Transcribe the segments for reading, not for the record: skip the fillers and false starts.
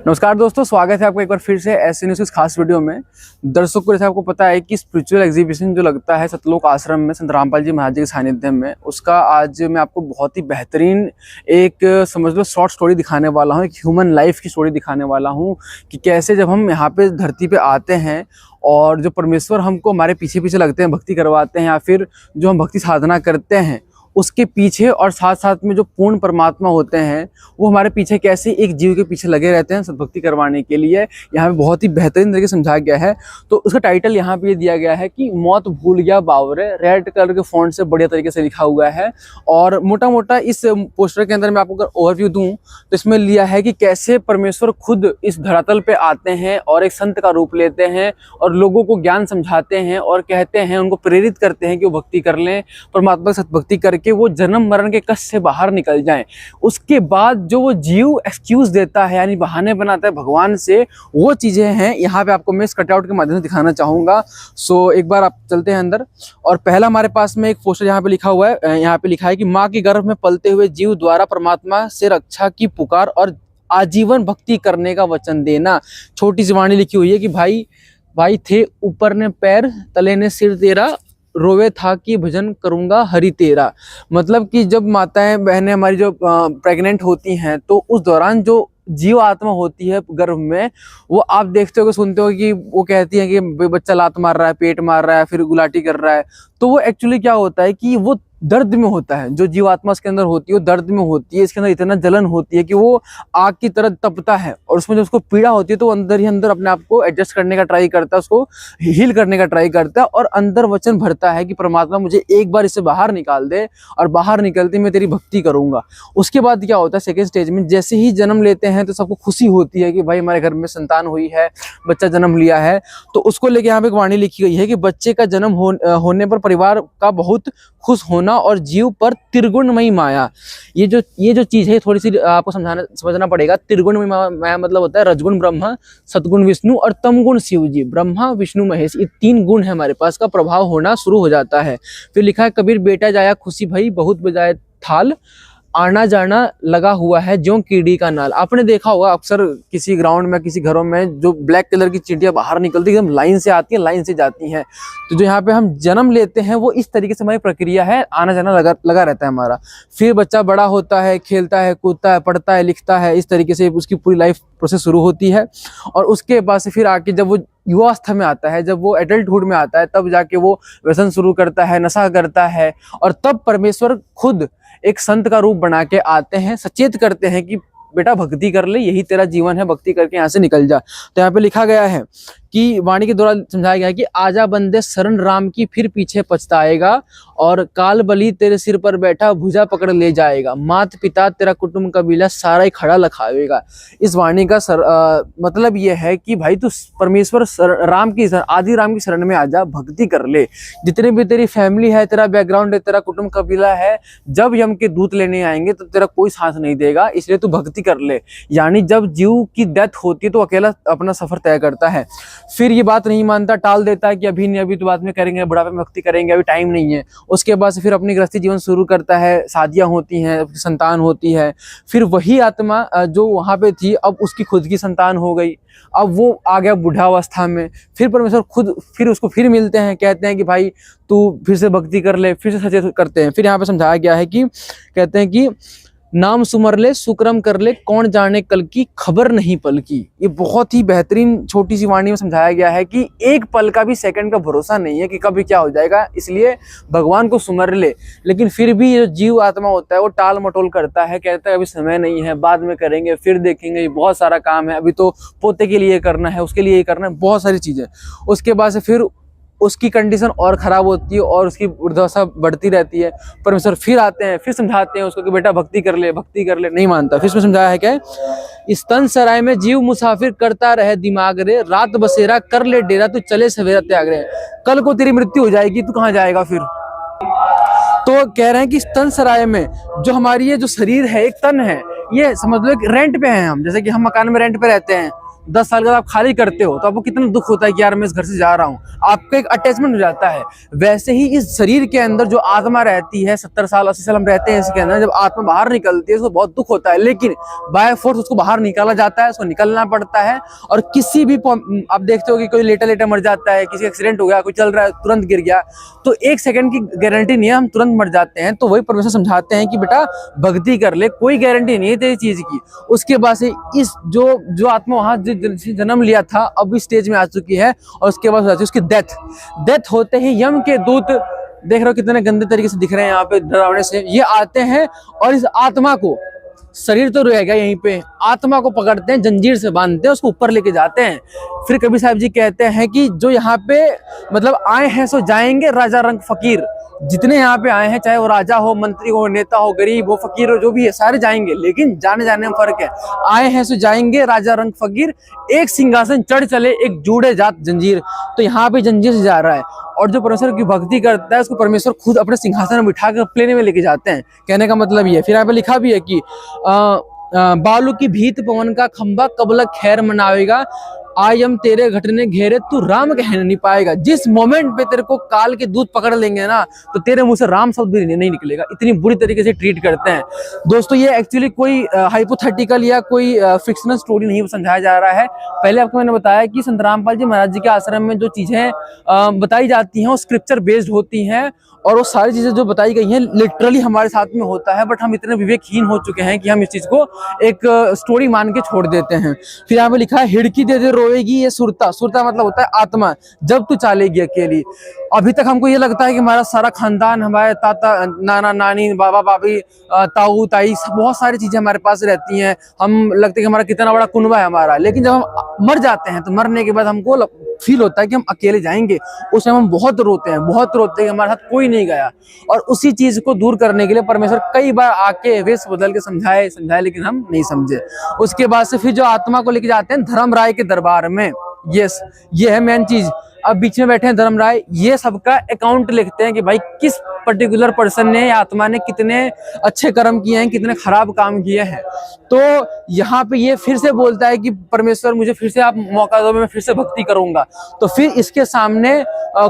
नमस्कार दोस्तों, स्वागत है आपका एक बार फिर से ऐसे न्यूज़ की खास वीडियो में। दर्शकों, जैसे आपको पता है कि स्पिरिचुअल एग्जीबिशन जो लगता है सतलोक आश्रम में संत रामपाल जी महाराज जी के सानिध्य में, उसका आज मैं आपको बहुत ही बेहतरीन एक समझ लो शॉर्ट स्टोरी दिखाने वाला हूँ। एक ह्यूमन लाइफ की स्टोरी दिखाने वाला हूँ कि कैसे जब हम यहाँ पे धरती पे आते हैं और जो परमेश्वर हमको हमारे पीछे पीछे लगते हैं, भक्ति करवाते हैं, या फिर जो हम भक्ति साधना करते हैं उसके पीछे और साथ साथ में जो पूर्ण परमात्मा होते हैं वो हमारे पीछे कैसे एक जीव के पीछे लगे रहते हैं सद्भक्ति करवाने के लिए, यहाँ पे बहुत ही बेहतरीन तरीके से समझाया गया है। तो उसका टाइटल यहाँ पे ये दिया गया है कि मौत भूल गया बावरे, रेड कलर के फॉन्ट से बढ़िया तरीके से लिखा हुआ है। और मोटा मोटा इस पोस्टर के अंदर मैं आपको अगर ओवरव्यू दूँ तो इसमें लिया है कि कैसे परमेश्वर खुद इस धरातल पे आते हैं और एक संत का रूप लेते हैं और लोगों को ज्ञान समझाते हैं और कहते हैं, उनको प्रेरित करते हैं कि वो भक्ति कर लें, परमात्मा की सतभक्ति करके वो जन्म मरण के कष्ट से बाहर निकल जाएं। उसके बाद जो वो जीव एक्सक्यूज देता है यानी बहाने बनाता है भगवान से, वो चीजें हैं यहाँ पे आपको मैं इस कटआउट के माध्यम से दिखाना चाहूंगा। सो एक बार आप चलते हैं अंदर। और पहला हमारे पास में एक पोस्टर यहाँ पे लिखा हुआ है, यहाँ पे लिखा है कि माँ के गर्भ में पलते हुए जीव द्वारा परमात्मा से रक्षा की पुकार और आजीवन भक्ति करने का वचन देना। छोटी सी वाणी लिखी हुई है कि भाई थे ऊपर ने पैर, तले ने सिर तेरा, रोवे था कि भजन करूंगा हरि तेरा। मतलब कि जब माताएं बहनें हमारी जो प्रेग्नेंट होती हैं तो उस दौरान जो जीव आत्मा होती है गर्भ में, वो आप देखते हो कि सुनते हो कि वो कहती है कि बच्चा लात मार रहा है, पेट मार रहा है, फिर गुलाटी कर रहा है। तो वो एक्चुअली क्या होता है कि वो दर्द में होता है। जो जीवात्मा इसके अंदर होती है वो दर्द में होती है। इसके अंदर इतना जलन होती है कि वो आग की तरह तपता है और उसमें जब उसको पीड़ा होती है तो वो अंदर ही अंदर अपने आप को एडजस्ट करने का ट्राई करता है, उसको हील करने का ट्राई करता है और अंदर वचन भरता है कि परमात्मा मुझे एक बार इससे बाहर निकाल दे और बाहर निकलते मैं तेरी भक्ति करूंगा। उसके बाद क्या होता है, सेकेंड स्टेज में जैसे ही जन्म लेते हैं तो सबको खुशी होती है कि भाई हमारे घर में संतान हुई है, बच्चा जन्म लिया है। तो उसको लेके यहाँ पे एक वाणी लिखी गई है कि बच्चे का जन्म होने पर परिवार का बहुत खुश होना और जीव पर त्रिगुणमयी माया। ये जो चीज है थोड़ी सी आपको समझना पड़ेगा। त्रिगुणमयी माया मतलब होता है रजगुण ब्रह्मा, सतगुण विष्णु और तमगुण शिव जी। ब्रह्मा विष्णु महेश, ये तीन गुण है हमारे पास का प्रभाव होना शुरू हो जाता है। फिर लिखा है कबीर बेटा जाया खुशी भई, बहुत बजाए थाल, आना जाना लगा हुआ है ज्यों कीड़ी का नाल। आपने देखा होगा अक्सर किसी ग्राउंड में, किसी घरों में जो ब्लैक कलर की चींटियां बाहर निकलती है, एकदम लाइन से आती है, लाइन से जाती हैं। तो जो यहाँ पे हम जन्म लेते हैं वो इस तरीके से हमारी प्रक्रिया है, आना जाना लगा रहता है हमारा। फिर बच्चा बड़ा होता है, खेलता है, कूदता है, पढ़ता है, लिखता है, इस तरीके से उसकी पूरी लाइफ प्रोसेस शुरू होती है। और उसके बाद से फिर आके जब वो युवावस्था में आता है, जब वो एडल्टहुड में आता है, तब जाके वो व्यसन शुरू करता है, नशा करता है और तब परमेश्वर खुद एक संत का रूप बना के आते हैं, सचेत करते हैं कि बेटा भक्ति कर ले, यही तेरा जीवन है, भक्ति करके यहाँ से निकल जा। तो यहाँ पे लिखा गया है कि वाणी के द्वारा समझाया गया है कि आजा बंदे शरण राम की, फिर पीछे पछताएगा और काल बली तेरे सिर पर बैठा भुजा पकड़ ले जाएगा, मात पिता तेरा कुटुंब कबीला सारा ही खड़ा लखावेगा। इस वाणी का मतलब ये है कि भाई तू परमेश्वर राम की आदि राम की शरण में आजा, भक्ति कर ले। जितने भी तेरी फैमिली है, तेरा बैकग्राउंड है, तेरा कुटुंब कबीला है, जब यम के दूत लेने आएंगे तो तेरा कोई साथ नहीं देगा, इसलिए तू भक्ति कर ले। यानी जब जीव की डेथ होती है तो अकेला अपना सफर तय करता है। फिर ये बात नहीं मानता, टाल देता है कि अभी नहीं, अभी तो बाद में करेंगे, बुढ़ापे में भक्ति करेंगे, अभी टाइम नहीं है। उसके बाद से फिर अपनी गृहस्थी जीवन शुरू करता है, शादियां होती हैं, संतान होती है। फिर वही आत्मा जो वहां पे थी अब उसकी खुद की संतान हो गई, अब वो आ गया बुढ़ावस्था में। फिर परमेश्वर खुद फिर उसको फिर मिलते हैं, कहते हैं कि भाई तू फिर से भक्ति कर ले, फिर से सचेत करते हैं। फिर यहाँ पे समझाया गया है कि कहते हैं कि नाम सुमर ले, सुक्रम कर ले, कौन जाने कल की, खबर नहीं पल की। ये बहुत ही बेहतरीन छोटी सी वाणी में समझाया गया है कि एक पल का भी, सेकंड का भरोसा नहीं है कि कभी क्या हो जाएगा, इसलिए भगवान को सुमर ले। लेकिन फिर भी ये जीव आत्मा होता है वो टाल मटोल करता है, कहता है अभी समय नहीं है, बाद में करेंगे, फिर देखेंगे, बहुत सारा काम है, अभी तो पोते के लिए करना है, उसके लिए करना है, बहुत सारी चीजें। उसके बाद से फिर उसकी कंडीशन और ख़राब होती है और उसकी वृद्धावस्था बढ़ती रहती है। परमेश्वर फिर आते हैं, फिर समझाते हैं उसको कि बेटा भक्ति कर ले, भक्ति कर ले, नहीं मानता। फिर इसमें समझाया है क्या, इस तन सराय में जीव मुसाफिर करता रहे दिमाग रे, रात बसेरा कर ले डेरा, तू चले सवेरा त्याग रे। कल को तेरी मृत्यु हो जाएगी, तू कहाँ जाएगा फिर। तो कह रहे हैं कि इस तन सराय में जो हमारी ये जो शरीर है, एक तन है, ये समझ लो रेंट पे है हम। जैसे कि हम मकान में रेंट पे रहते हैं 10 साल का आप खाली करते हो तो आपको कितना दुख होता है कि यार मैं इस घर से जा रहा हूँ, आपका एक अटैचमेंट हो जाता है। वैसे ही इस शरीर के अंदर जो आत्मा रहती है, 70 साल 80 साल हम रहते हैं इसके अंदर, जब आत्मा बाहर निकलती है उसको बहुत दुख होता है, लेकिन बाय फोर्स उसको बाहर निकाला जाता है, उसको निकलना पड़ता है। और किसी भी आप देखते हो कि कोई लेटा लेटा मर जाता है, किसी एक्सीडेंट हो गया, कोई चल रहा है तुरंत गिर गया, तो 1 सेकंड की गारंटी नहीं है, हम तुरंत मर जाते हैं। तो वही परमेश्वर समझाते हैं कि बेटा भक्ति कर ले, कोई गारंटी नहीं है तेरी चीज की। उसके बाद से इस जो आत्मा वहां जन्म लिया था अब इस स्टेज में आ चुकी है, और उसके बाद उसकी डेथ होते ही यम के दूत, देख रहे हो कितने गंदे तरीके से दिख रहे हैं यहाँ पे डरावने से, ये आते हैं और इस आत्मा को, शरीर तो रहेगा यहीं पे, आत्मा को पकड़ते हैं, जंजीर से बांधते हैं, उसको ऊपर लेके जाते हैं। फिर कबीर साहब जी कहते हैं कि जो यहाँ पे मतलब आए हैं सो जाएंगे, राजा रंग फकीर, जितने यहाँ पे आए हैं, चाहे वो राजा हो, मंत्री हो, नेता हो, गरीब हो, फकीर हो, जो भी है सारे जाएंगे, लेकिन जाने जाने में फर्क है। आए हैं सो जाएंगे, राजा रंग फकीर, एक सिंहासन चढ़ चले, एक जुड़े जात जंजीर। तो यहाँ पे जंजीर से जा रहा है, और जो परमेश्वर की भक्ति करता है उसको परमेश्वर खुद अपने सिंहासन में बिठा कर प्लेन में लेके जाते हैं। कहने का मतलब ये। फिर यहाँ पे लिखा भी है कि बालू की भीत पवन का खंबा कबल खैर मनावेगा, आयम तेरे घटने घेरे तू राम कह नहीं पाएगा। जिस मोमेंट पे तेरे को काल के दूत पकड़ लेंगे ना, तो तेरे मुंह से राम शब्द भी नहीं निकलेगा, इतनी बुरी तरीके से ट्रीट करते हैं। दोस्तों ये एक्चुअली कोई हाइपोथेटिकल या कोई फिक्शनल स्टोरी नहीं समझाया जा रहा है। पहले आपको मैंने बताया कि संत रामपाल जी महाराज जी के आश्रम में जो चीजें बताई जाती हैं वो स्क्रिप्चर बेस्ड होती हैं, और वो सारी चीजें जो बताई गई हैं लिटरली हमारे साथ में होता है, बट हम इतने विवेकहीन हो चुके हैं कि हम इस चीज को एक स्टोरी मान के छोड़ देते हैं। फिर यहाँ पे लिखा है, हिड़की दे दे रोएगी ये सुरता, सुरता मतलब होता है आत्मा, जब तू चालेगी अकेली। अभी तक हमको ये लगता है कि हमारा सारा खानदान, हमारे ताता नाना नानी बाबा बाबी ताऊ ताई बहुत सारी चीजें हमारे पास रहती हैं, हम लगता है कि हमारा कितना बड़ा कुनबा है हमारा, लेकिन जब हम मर जाते हैं तो मरने के बाद हमको फील होता है कि हम अकेले जाएंगे। उस टाइम हम बहुत रोते हैं कि हमारे साथ कोई नहीं गया। और उसी चीज को दूर करने के लिए परमेश्वर कई बार आके वेश बदल के समझाए, लेकिन हम नहीं समझे। उसके बाद से फिर जो आत्मा को लेके जाते हैं धर्मराय के दरबार में, यस ये है मेन चीज। अब बीच में बैठे हैं धर्मराय, ये सबका अकाउंट लिखते हैं कि भाई किस पर्टिकुलर पर्सन ने, आत्मा ने कितने अच्छे कर्म किए हैं, कितने खराब काम किए हैं। तो यहाँ पे ये फिर से बोलता है कि परमेश्वर मुझे फिर से आप मौका दो, मैं फिर से भक्ति करूंगा। तो फिर इसके सामने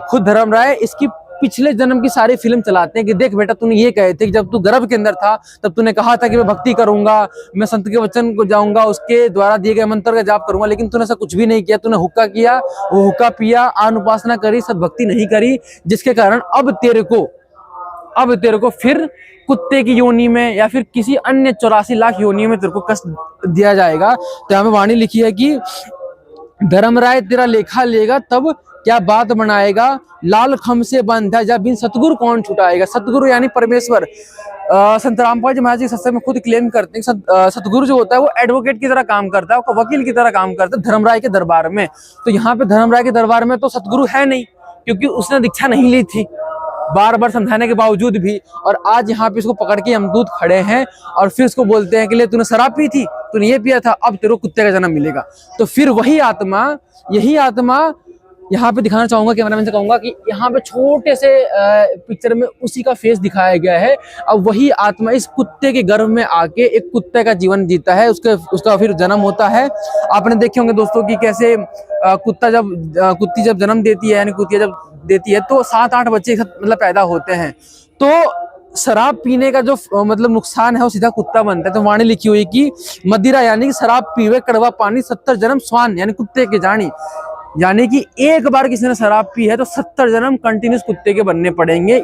खुद धर्मराय इसकी पिछले जन्म की सारी फिल्म चलाते हैं कि देख बेटा तूने ये कहे थे कि जब तू गर्भ के अंदर था तब तूने कहा था कि मैं भक्ति करूंगा, मैं संत के वचन को जाऊंगा, उसके द्वारा दिए गए मंत्र का जाप करूंगा, लेकिन तूने ऐसा कुछ भी नहीं किया। तूने हुक्का किया, वो हुक्का पिया, आन उपासना करी, सब भक्ति नहीं करी, जिसके कारण अब तेरे को फिर कुत्ते की योनि में या फिर किसी अन्य 84 लाख योनि में तेरे को कष्ट दिया जाएगा। तो यहाँ पे वाणी लिखी है कि धर्मराय तेरा लेखा लेगा तब क्या बात बनाएगा, लाल खम से बंधा जा बिन सतगुरु कौन छुटाएगा। सतगुरु यानी परमेश्वर। संत रामपाल जी महाराज जी सत्संग में खुद क्लेम करते हैं सतगुरु जो होता है वो एडवोकेट की तरह काम करता है, वो वकील की तरह काम करता है धर्मराय के दरबार में। तो यहाँ पे धर्मराय के दरबार में तो सतगुरु है नहीं, क्योंकि उसने दीक्षा नहीं ली थी बार बार समझाने के बावजूद भी। और आज यहाँ पे इसको पकड़ के यमदूत खड़े हैं और फिर इसको बोलते हैं कि ले तूने शराब पी थी, तूने ये पिया था, अब तेरे को कुत्ते का जन्म मिलेगा। तो फिर वही आत्मा, यही आत्मा यहाँ पे दिखाना चाहूंगा, कैमरामैन से कहूंगा कि यहाँ पे छोटे से पिक्चर में उसी का फेस दिखाया गया है। अब वही आत्मा इस कुत्ते के गर्भ में आके एक कुत्ते का जीवन जीता है, उसका फिर जन्म होता है। आपने देखे होंगे दोस्तों कि कैसे कुत्ती जब जन्म देती है, यानी कुत्तियां जब देती है तो 7-8 बच्चे मतलब पैदा होते हैं। तो शराब पीने का जो मतलब नुकसान है वो सीधा कुत्ता बनता है। तो वाणी लिखी हुई कि मदिरा यानी कि शराब पीवे कड़वा पानी, 70 जन्म स्वान यानी कुत्ते के जानी, यानी कि एक बार किसी ने शराब पी है तो 70 जन्म कंटिन्यूस कुत्ते के बनने पड़ेंगे।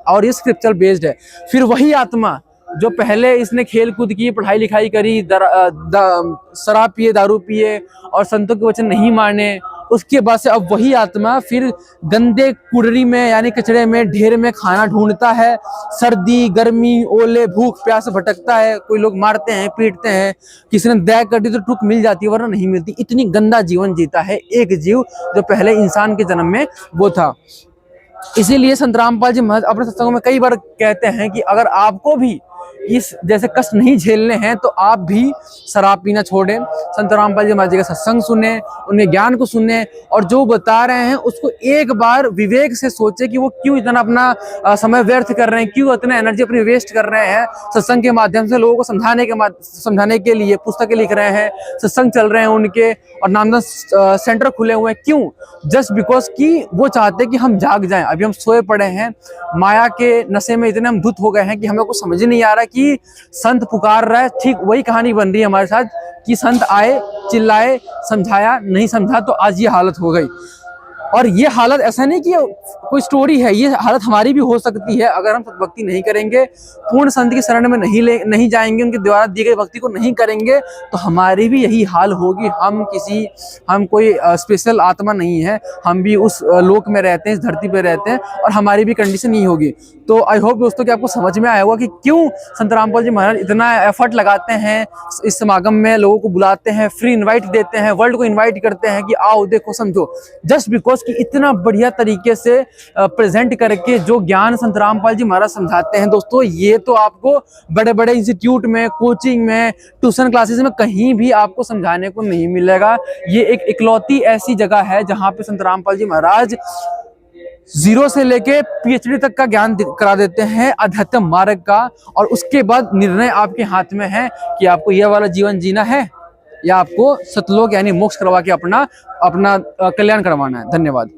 और ये स्क्रिप्चर बेस्ड है। फिर वही आत्मा जो पहले इसने खेल कूद की, पढ़ाई लिखाई करी, शराब पिए, दारू पिए और संतों के वचन नहीं माने, उसके बाद से अब वही आत्मा फिर गंदे कुड़री में यानी कचड़े में, ढेर में खाना ढूंढता है। सर्दी गर्मी ओले भूख प्यास भटकता है, कोई लोग मारते हैं पीटते हैं, किसी ने दया कर दी तो टुक मिल जाती है वरना नहीं मिलती। इतनी गंदा जीवन जीता है एक जीव जो पहले इंसान के जन्म में वो था। इसीलिए संत रामपाल जी महाराज अपने सत्संगों में कई बार कहते हैं कि अगर आपको भी कि जैसे कष्ट नहीं झेलने हैं तो आप भी शराब पीना छोड़ें, संत रामपाल जी महाराज जी का सत्संग सुने, उनके ज्ञान को सुने और जो बता रहे हैं उसको एक बार विवेक से सोचे कि वो क्यों इतना अपना समय व्यर्थ कर रहे हैं, क्यों इतना एनर्जी अपनी वेस्ट कर रहे हैं। सत्संग के माध्यम से लोगों को समझाने के लिए पुस्तकें लिख रहे हैं, सत्संग चल रहे हैं उनके और नामदान सेंटर खुले हुए हैं। क्यों? जस्ट बिकॉज कि वो चाहते हैं कि हम जाग जाएं। अभी हम सोए पड़े हैं, माया के नशे में इतने हम धुत हो गए हैं कि हमें कुछ समझ ही नहीं आ रहा कि संत पुकार रहा है। ठीक वही कहानी बन रही है हमारे साथ कि संत आए, चिल्लाए, समझाया, नहीं समझा तो आज ये हालत हो गई। और ये हालत ऐसा नहीं कि कोई स्टोरी है, ये हालत हमारी भी हो सकती है अगर हम भक्ति नहीं करेंगे, पूर्ण संत की शरण में नहीं जाएंगे, उनके द्वारा दी गई भक्ति को नहीं करेंगे तो हमारी भी यही हाल होगी। हम कोई स्पेशल आत्मा नहीं है, हम भी उस लोक में रहते हैं, इस धरती पे रहते हैं और हमारी भी कंडीशन यही होगी। तो आई होप दोस्तों कि आपको समझ में आया होगा कि क्यों संत रामपाल जी महाराज इतना एफर्ट लगाते हैं, इस समागम में लोगों को बुलाते हैं, फ्री इन्वाइट देते हैं, वर्ल्ड को इन्वाइट करते हैं कि आओ देखो समझो, जस्ट बिकॉज कि इतना बढ़िया तरीके से प्रेजेंट करके जो ज्ञान संत रामपाल जी महाराज समझाते हैं दोस्तों, ये तो आपको बड़े बड़े इंस्टीट्यूट में, कोचिंग में, ट्यूशन क्लासेस में कहीं भी आपको समझाने को नहीं मिलेगा। ये एक इकलौती ऐसी जगह है जहां पे संत रामपाल जी महाराज 0 से लेके PhD तक का ज्ञान करा देते हैं, अध्यात्म मार्ग का, और उसके बाद निर्णय आपके हाथ में है कि आपको यह वाला जीवन जीना है या आपको सतलोक यानी मोक्ष करवा के अपना कल्याण करवाना है। धन्यवाद।